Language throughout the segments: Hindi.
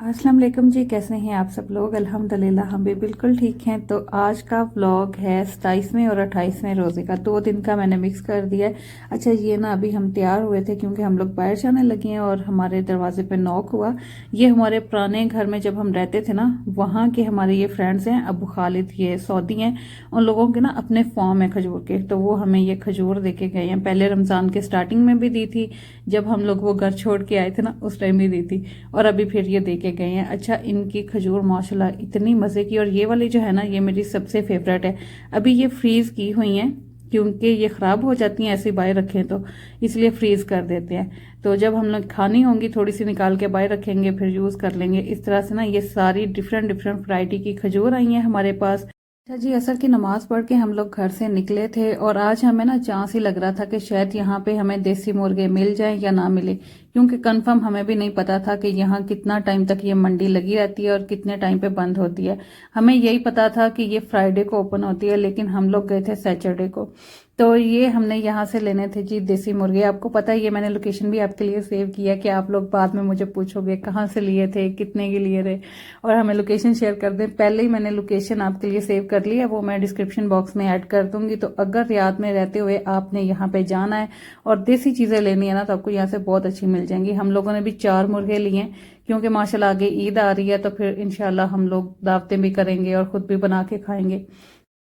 अस्सलाम वालेकुम जी, कैसे हैं आप सब लोग। अल्हम्दुलिल्लाह हम भी बिल्कुल ठीक हैं। तो आज का व्लॉग है 27वें और 28वें रोज़े का, 2 दिन का मैंने मिक्स कर दिया है। अच्छा, ये ना अभी हम तैयार हुए थे क्योंकि हम लोग बाहर जाने लगे हैं और हमारे दरवाजे पे नॉक हुआ। ये हमारे पुराने घर में जब हम रहते थे ना, वहाँ के हमारे ये फ्रेंड्स हैं अबू खालिद, ये सऊदी हैं। उन लोगों के ना अपने फॉर्म है खजूर के, तो वो हमें ये खजूर दे के गए हैं। पहले रमज़ान के स्टार्टिंग में भी दी थी, जब हम लोग वो घर छोड़ के आए थे ना उस टाइम भी दी थी, और अभी फिर ये दे के गए हैं। अच्छा, इनकी खजूर माशाल्लाह इतनी मज़े की, और ये वाली जो है ना ये मेरी सबसे फेवरेट है। अभी ये फ्रीज़ की हुई हैं क्योंकि ये ख़राब हो जाती हैं ऐसे बाहर रखें तो, इसलिए फ्रीज़ कर देते हैं। तो जब हम लोग खानी होंगी थोड़ी सी निकाल के बाहर रखेंगे, फिर यूज़ कर लेंगे। इस तरह से ना ये सारी डिफरेंट डिफरेंट वैरायटी की खजूर आई हैं हमारे पास। अच्छा जी, असर की नमाज पढ़ के हम लोग घर से निकले थे और आज हमें ना चांस ही लग रहा था कि शायद यहाँ पे हमें देसी मुर्गे मिल जाएं या ना मिले, क्योंकि कंफर्म हमें भी नहीं पता था कि यहाँ कितना टाइम तक ये मंडी लगी रहती है और कितने टाइम पे बंद होती है। हमें यही पता था कि ये फ्राइडे को ओपन होती है, लेकिन हम लोग गए थे सैटरडे को। तो ये हमने यहाँ से लेने थे जी देसी मुर्गे। आपको पता है, ये मैंने लोकेशन भी आपके लिए सेव किया कि आप लोग बाद में मुझे पूछोगे कहाँ से लिए थे, कितने के लिए थे, और हमें लोकेशन शेयर कर दें। पहले ही मैंने लोकेशन आपके लिए सेव कर ली है, वो मैं डिस्क्रिप्शन बॉक्स में ऐड कर दूंगी। तो अगर रियाद में रहते हुए आपने यहाँ पे जाना है और देसी चीज़ें लेनी है ना, तो आपको यहाँ से बहुत अच्छी मिल जाएंगी। हम लोगों ने भी 4 मुर्गे लिए हैं क्योंकि माशाल्लाह आगे ईद आ रही है, तो फिर इंशाल्लाह हम लोग दावतें भी करेंगे और ख़ुद भी बना के खाएंगे।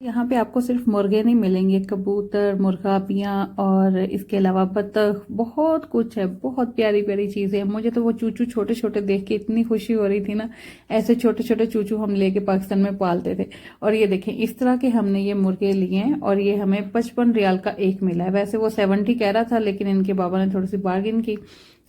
यहाँ पे आपको सिर्फ मुर्गे नहीं मिलेंगे, कबूतर, मुर्गाबियाँ और इसके अलावा बतख, बहुत कुछ है। बहुत प्यारी प्यारी चीज़ें हैं। मुझे तो वो चूचू छोटे छोटे देख के इतनी खुशी हो रही थी ना। ऐसे छोटे छोटे चूचू हम लेके पाकिस्तान में पालते थे। और ये देखें, इस तरह के हमने ये मुर्गे लिए हैं और ये हमें 55 रियाल का एक मिला है। वैसे वो 70 कह रहा था, लेकिन इनके बाबा ने थोड़ी सी बार्गिन की,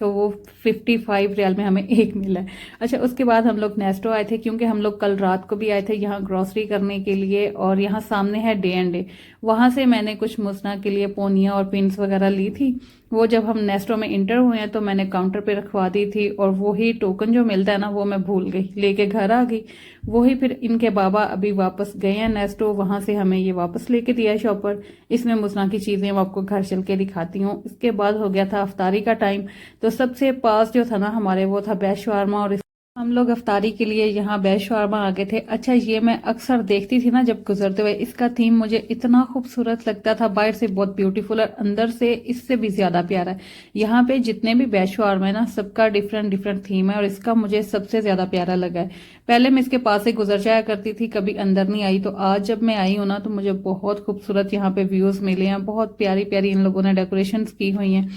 तो वो 55 रियाल में हमें एक मिला है। अच्छा, उसके बाद हम लोग नेस्टो आए थे क्योंकि हम लोग कल रात को भी आए थे यहाँ ग्रॉसरी करने के लिए, और यहाँ सामने है डे एंड डे, वहाँ से मैंने कुछ मुसना के लिए पोनिया और पिंस वगैरह ली थी। वो जब हम नेस्टो में इंटर हुए हैं तो मैंने काउंटर पे रखवा दी थी, और वही टोकन जो मिलता है ना वो मैं भूल गई, लेके घर आ गई। वही फिर इनके बाबा अभी वापस गए हैं नेस्टो, वहां से हमें ये वापस लेके दिया है शॉपर। इसमें मुसना की चीजें मैं आपको घर चल के दिखाती हूँ। इसके बाद हो गया था अफ्तारी का टाइम, तो सबसे पास जो था ना हमारे वो था बेस्ट शवारमा, और हम लोग अफ्तारी के लिए यहाँ बेस्ट शवारमा आ गए थे। अच्छा, ये मैं अक्सर देखती थी ना जब गुजरते हुए, इसका थीम मुझे इतना खूबसूरत लगता था। बाहर से बहुत ब्यूटीफुल और अंदर से इससे भी ज्यादा प्यारा है। यहाँ पे जितने भी बेस्ट शवारमा है ना, सबका डिफरेंट डिफरेंट थीम है और इसका मुझे सबसे ज्यादा प्यारा लगा है। पहले मैं इसके पास से गुजर जाया करती थी, कभी अंदर नहीं आई, तो आज जब मैं आई हूँ ना तो मुझे बहुत खूबसूरत यहाँ पे व्यूज मिले हैं। बहुत प्यारी प्यारी इन लोगों ने डेकोरेशन की हुई है।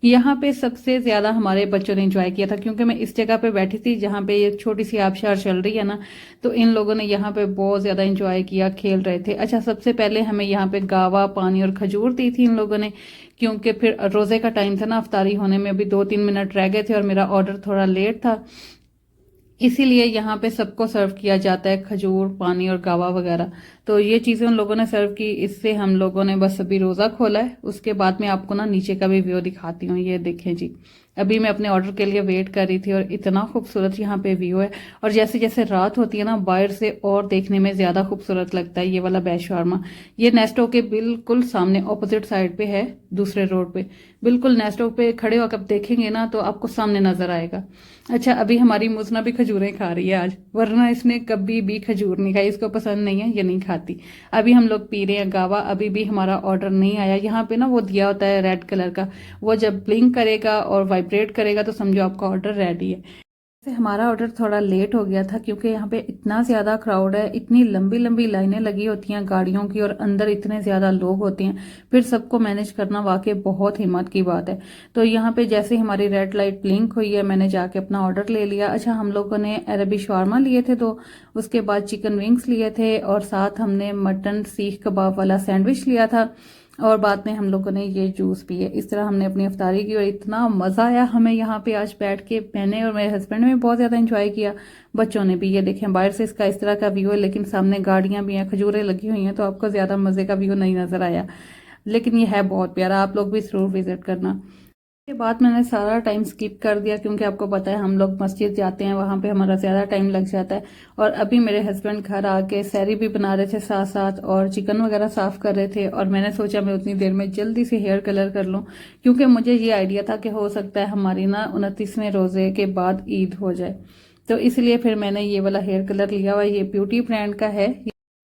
यहाँ पे सबसे ज्यादा हमारे बच्चों ने एंजॉय किया था क्योंकि मैं इस जगह पे बैठी थी जहाँ पे ये छोटी सी आबशार चल रही है ना, तो इन लोगों ने यहाँ पे बहुत ज्यादा एंजॉय किया, खेल रहे थे। अच्छा, सबसे पहले हमें यहाँ पे गावा, पानी और खजूर दी थी इन लोगों ने, क्योंकि फिर रोजे का टाइम था ना, अफ्तारी होने में अभी 2-3 मिनट रह गए थे और मेरा ऑर्डर थोड़ा लेट था, इसीलिए यहाँ पे सबको सर्व किया जाता है खजूर, पानी और गावा वगैरह। तो ये चीजें उन लोगों ने सर्व की, इससे हम लोगों ने बस अभी रोजा खोला है। उसके बाद में आपको ना नीचे का भी व्यू दिखाती हूँ। ये देखें जी, अभी मैं अपने ऑर्डर के लिए वेट कर रही थी और इतना खूबसूरत यहाँ पे व्यू है। और जैसे जैसे रात होती है ना, बाहर से और देखने में ज्यादा खूबसूरत लगता है ये वाला बेस्ट शवारमा। ये नेस्टो के बिल्कुल सामने ऑपोजिट साइड पे है, दूसरे रोड पे। बिल्कुल नेस्टो पे खड़े होकर देखेंगे ना तो आपको सामने नजर आएगा। अच्छा, अभी हमारी मुसना भी खजूरें खा रही है आज, वरना इसने कभी भी खजूर नहीं खाई, इसको पसंद नहीं है, ये नहीं खाती। अभी हम लोग पी रहे हैं गावा, अभी भी हमारा ऑर्डर नहीं आया। यहाँ पे ना वो दिया होता है रेड कलर का, वो जब ब्लिंक करेगा और वाइब्रेट करेगा तो समझो आपका ऑर्डर रेडी है। से हमारा ऑर्डर थोड़ा लेट हो गया था क्योंकि यहाँ पे इतना ज़्यादा क्राउड है, इतनी लंबी लंबी लाइनें लगी होती हैं गाड़ियों की और अंदर इतने ज़्यादा लोग होते हैं, फिर सबको मैनेज करना वाकई बहुत हिम्मत की बात है। तो यहाँ पे जैसे हमारी रेड लाइट ब्लिंक हुई है, मैंने जाके अपना ऑर्डर ले लिया। अच्छा, हम लोगों ने अरबी शवारमा लिए थे, तो उसके बाद चिकन विंग्स लिए थे और साथ हमने मटन सीख कबाब वाला सैंडविच लिया था और बाद में हम लोगों ने ये जूस पिए। इस तरह हमने अपनी अफ्तारी की और इतना मज़ा आया हमें यहाँ पे आज बैठ के। मैंने और मेरे हस्बैंड ने भी बहुत ज़्यादा एंजॉय किया, बच्चों ने भी। ये देखें, बाहर से इसका इस तरह का व्यू है, लेकिन सामने गाड़ियाँ भी हैं, खजूरें लगी हुई हैं, तो आपको ज़्यादा मज़े का व्यू नहीं नज़र आया, लेकिन ये है बहुत प्यारा। आप लोग भी ज़रूर विजिट करना। के बाद मैंने सारा टाइम स्किप कर दिया क्योंकि आपको पता है हम लोग मस्जिद जाते हैं, वहाँ पे हमारा ज़्यादा टाइम लग जाता है। और अभी मेरे हस्बैंड घर आके सहरी भी बना रहे थे साथ साथ और चिकन वगैरह साफ़ कर रहे थे, और मैंने सोचा मैं उतनी देर में जल्दी से हेयर कलर कर लूँ क्योंकि मुझे ये आइडिया था कि हो सकता है हमारी ना 29वें रोज़े के बाद ईद हो जाए, तो इसलिए फिर मैंने ये वाला हेयर कलर लिया हुआ। ये ब्यूटी ब्रांड का है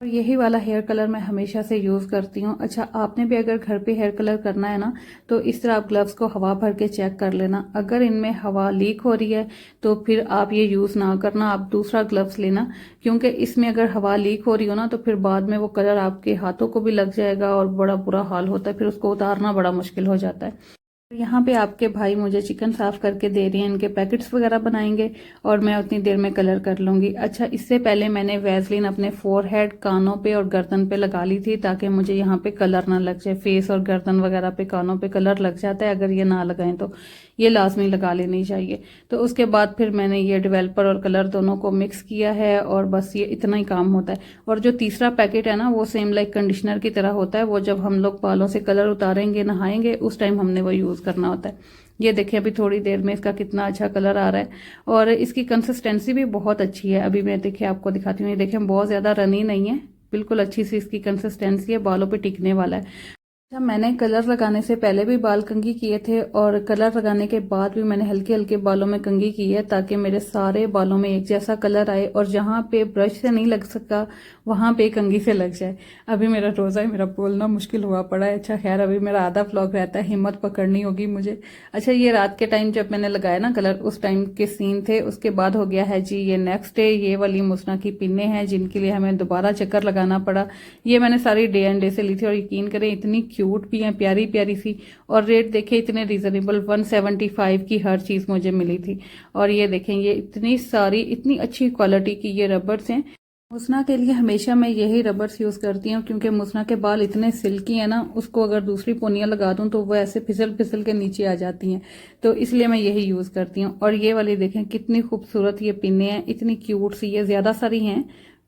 और यही वाला हेयर कलर मैं हमेशा से यूज़ करती हूँ। अच्छा, आपने भी अगर घर पे हेयर कलर करना है ना, तो इस तरह आप ग्लव्स को हवा भर के चेक कर लेना। अगर इनमें हवा लीक हो रही है तो फिर आप ये यूज़ ना करना, आप दूसरा ग्लव्स लेना, क्योंकि इसमें अगर हवा लीक हो रही हो ना तो फिर बाद में वो कलर आपके हाथों को भी लग जाएगा और बड़ा बुरा हाल होता है, फिर उसको उतारना बड़ा मुश्किल हो जाता है। यहाँ पे आपके भाई मुझे चिकन साफ करके दे रही हैं, इनके पैकेट्स वगैरह बनाएंगे और मैं उतनी देर में कलर कर लूँगी। अच्छा, इससे पहले मैंने वैसलीन अपने फोरहेड, कानों पे और गर्दन पे लगा ली थी ताकि मुझे यहाँ पे कलर ना लग जाए। फेस और गर्दन वगैरह पे, कानों पे कलर लग जाता है, अगर ये ना लगाएं तो ये लाजमी लगा लेनी चाहिए। तो उसके बाद फिर मैंने ये डेवलपर और कलर दोनों को मिक्स किया है और बस ये इतना ही काम होता है। और जो तीसरा पैकेट है ना, वो सेम लाइक कंडीशनर की तरह होता है, वो जब हम लोग बालों से कलर उतारेंगे, नहाएंगे, उस टाइम हमने वो यूज़ करना होता है। ये देखिए अभी थोड़ी देर में इसका कितना अच्छा कलर आ रहा है और इसकी कंसिस्टेंसी भी बहुत अच्छी है। अभी मैं देखिए आपको दिखाती हूँ, ये देखिए बहुत ज़्यादा रनी नहीं है, बिल्कुल अच्छी सी इसकी कंसिस्टेंसी है, बालों पे टिकने वाला है। अच्छा, मैंने कलर लगाने से पहले भी बाल कंघी किए थे और कलर लगाने के बाद भी मैंने हल्के हल्के बालों में कंघी की है ताकि मेरे सारे बालों में एक जैसा कलर आए और जहाँ पे ब्रश से नहीं लग सका वहाँ पे कंघी से लग जाए। अभी मेरा रोज़ा है, मेरा बोलना मुश्किल हुआ पड़ा है। अच्छा खैर, अभी मेरा आधा व्लॉग रहता है, हिम्मत पकड़नी होगी मुझे। अच्छा, ये रात के टाइम जब मैंने लगाया ना कलर, उस टाइम के सीन थे। उसके बाद हो गया है जी ये नेक्स्ट डे। ये वाली मुसना की पिन्ने हैं जिनके लिए हमें दोबारा चक्कर लगाना पड़ा। ये मैंने सारी डे एंड डे से ली थी और यकीन करें इतनी क्यूट भी हैं, प्यारी प्यारी सी, और रेट देखें इतने रीजनेबल, 175 की हर चीज़ मुझे मिली थी। और ये देखें, ये इतनी सारी, इतनी अच्छी क्वालिटी की ये रबर्स हैं। मुसना के लिए हमेशा मैं यही रबर्स यूज़ करती हूँ क्योंकि मुसना के बाल इतने सिल्की हैं ना, उसको अगर दूसरी पोनियाँ लगा दूँ तो वो ऐसे फिसल फिसल के नीचे आ जाती हैं, तो इसलिए मैं यही यूज़ करती हूँ। और ये वाली देखें कितनी खूबसूरत ये पिन्ने हैं, इतनी क्यूट सी। ये ज़्यादा सारी हैं,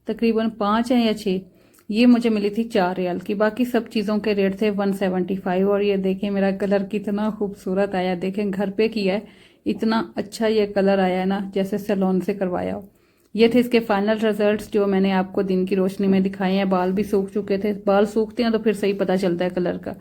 तकरीबन 5 हैं या 6। ये मुझे मिली थी 4 रियाल की, बाकी सब चीज़ों के रेट थे 175। और ये देखें मेरा कलर कितना खूबसूरत आया, देखें घर पे किया है, इतना अच्छा ये कलर आया है ना, जैसे सैलून से करवाया हो। ये थे इसके फाइनल रिजल्ट्स जो मैंने आपको दिन की रोशनी में दिखाए हैं। बाल भी सूख चुके थे, बाल सूखते हैं तो फिर सही पता चलता है कलर का।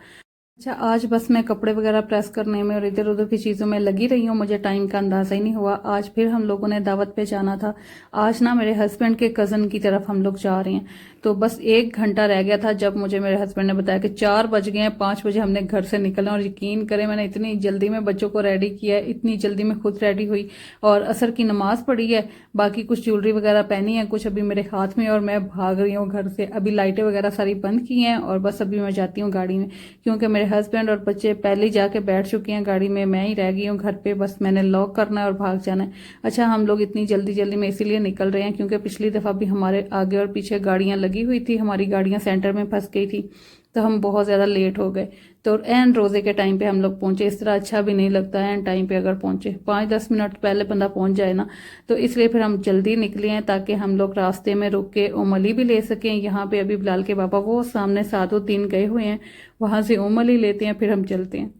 अच्छा, आज बस मैं कपड़े वगैरह प्रेस करने में और इधर उधर की चीज़ों में लगी रही हूँ, मुझे टाइम का अंदाज़ा ही नहीं हुआ। आज फिर हम लोगों ने दावत पे जाना था। आज ना मेरे हस्बैंड के कज़न की तरफ हम लोग जा रहे हैं, तो बस 1 घंटा रह गया था जब मुझे मेरे हस्बैंड ने बताया कि 4 बज गए हैं, 5 बजे हमने घर से निकलना। और यकीन करें मैंने इतनी जल्दी में बच्चों को रेडी किया है, इतनी जल्दी में खुद रेडी हुई और असर की नमाज पढ़ी है, बाकी कुछ ज्वेलरी वगैरह पहनी है, कुछ अभी मेरे हाथ में, और मैं भाग रही हूँ घर से। अभी लाइटें वगैरह सारी बंद की हैं और बस अभी मैं जाती हूँ गाड़ी में, क्योंकि मेरे हस्बैंड और बच्चे पहले ही जाके बैठ चुके हैं गाड़ी में, मैं ही रह गई हूँ घर पे। बस मैंने लॉक करना है और भाग जाना है। अच्छा, हम लोग इतनी जल्दी जल्दी में इसीलिए निकल रहे हैं क्योंकि पिछली दफ़ा भी हमारे आगे और पीछे गाड़ियाँ लगी हुई थी, हमारी गाड़ियाँ सेंटर में फंस गई थी, तो हम बहुत ज़्यादा लेट हो गए। तो एन रोज़े के टाइम पे हम लोग पहुंचे। इस तरह अच्छा भी नहीं लगता है एन टाइम पे अगर पहुंचे, 5-10 मिनट पहले बंदा पहुंच जाए ना, तो इसलिए फिर हम जल्दी निकले हैं ताकि हम लोग रास्ते में रुक के ओम अली भी ले सकें। यहाँ पे अभी बिलाल के पापा वो सामने सादुद्दीन गए हुए हैं, वहाँ से ओम अली लेते हैं, फिर हम चलते हैं।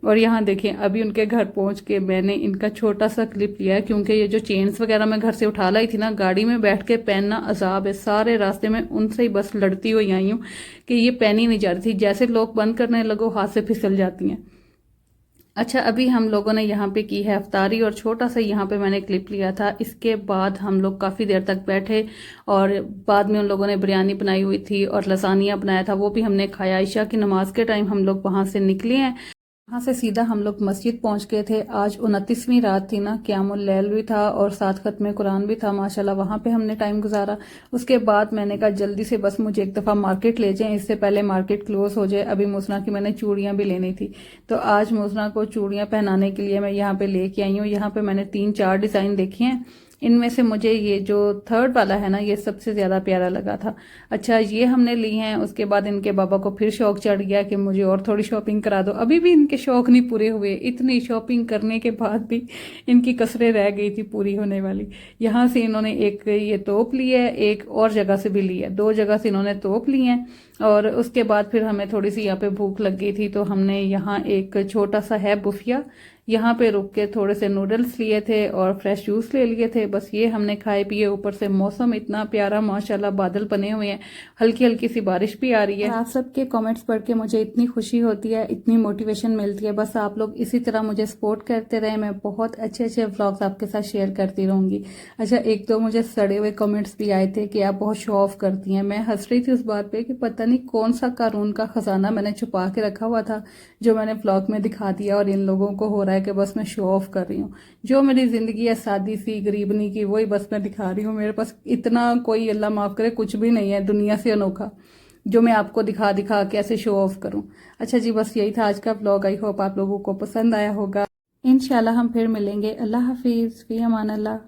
और यहाँ देखें अभी उनके घर पहुंच के मैंने इनका छोटा सा क्लिप लिया है, क्योंकि ये जो चेन्स वगैरह मैं घर से उठा लाई थी ना, गाड़ी में बैठ के पहनना अजाब है। सारे रास्ते में उनसे ही बस लड़ती हुई आई हूँ कि ये पहनी नहीं जा रही थी, जैसे लोग बंद करने लगो हाथ से फिसल जाती हैं। अच्छा, अभी हम लोगों ने यहाँ पे की है अफ्तारी और छोटा सा यहाँ पे मैंने क्लिप लिया था। इसके बाद हम लोग काफ़ी देर तक बैठे और बाद में उन लोगों ने बिरयानी बनाई हुई थी और लसानिया बनाया था, वो भी हमने खाया। ईशा की नमाज के टाइम हम लोग वहाँ से निकले हैं। वहाँ से सीधा हम लोग मस्जिद पहुँच गए थे। आज 29वीं रात थी ना, क़यामुल लैल भी था और साथ ख़त्म कुरान भी था माशाल्लाह। वहाँ पे हमने टाइम गुजारा। उसके बाद मैंने कहा जल्दी से बस मुझे एक दफ़ा मार्केट ले जाएं, इससे पहले मार्केट क्लोज़ हो जाए। अभी मुसना की मैंने चूड़ियाँ भी लेनी थी, तो आज मुसना को चूड़ियाँ पहनाने के लिए मैं यहाँ पे लेके आई हूँ। यहाँ पे मैंने 3-4 डिज़ाइन देखे हैं, इनमें से मुझे ये जो थर्ड वाला है ना, ये सबसे ज़्यादा प्यारा लगा था। अच्छा, ये हमने ली हैं। उसके बाद इनके बाबा को फिर शौक चढ़ गया कि मुझे और थोड़ी शॉपिंग करा दो। अभी भी इनके शौक नहीं पूरे हुए, इतनी शॉपिंग करने के बाद भी इनकी कसरें रह गई थी पूरी होने वाली। यहाँ से इन्होंने एक ये तोप ली है, एक और जगह से भी ली है, 2 जगह से इन्होंने तोप ली हैं। और उसके बाद फिर हमें थोड़ी सी यहाँ पे भूख लग गई थी, तो हमने यहाँ एक छोटा सा है बुफिया, यहाँ पे रुक के थोड़े से नूडल्स लिए थे और फ्रेश जूस ले लिए थे। बस ये हमने खाए पिए। ऊपर से मौसम इतना प्यारा माशाल्लाह, बादल बने हुए हैं, हल्की हल्की सी बारिश भी आ रही है। आप सबके कमेंट्स पढ़ के मुझे इतनी खुशी होती है, इतनी मोटिवेशन मिलती है। बस आप लोग इसी तरह मुझे सपोर्ट करते रहे, मैं बहुत अच्छे अच्छे व्लॉग्स आपके साथ शेयर करती रहूंगी। अच्छा, एक तो मुझे सड़े हुए कमेंट्स भी आए थे कि आप बहुत शो ऑफ करती हैं। मैं हंस रही थी उस बात पे कि पता नहीं कौन सा कानून का खजाना मैंने छुपा के रखा हुआ था, जो मैंने व्लॉग में दिखा दिया और इन लोगों को हो रहा है कि बस मैं शो ऑफ कर रही हूँ। जो मेरी जिंदगी है सादी सी गरीबनी की, वही बस मैं दिखा रही हूँ। मेरे पास इतना कोई, अल्लाह माफ करे, कुछ भी नहीं है दुनिया से अनोखा जो मैं आपको दिखा दिखा के ऐसे शो ऑफ करूं। अच्छा जी, बस यही था आज का व्लॉग। आई होप आप लोगों को पसंद आया होगा। इंशाल्लाह हम फिर मिलेंगे। अल्लाह हाफिज, फी अमान अल्लाह।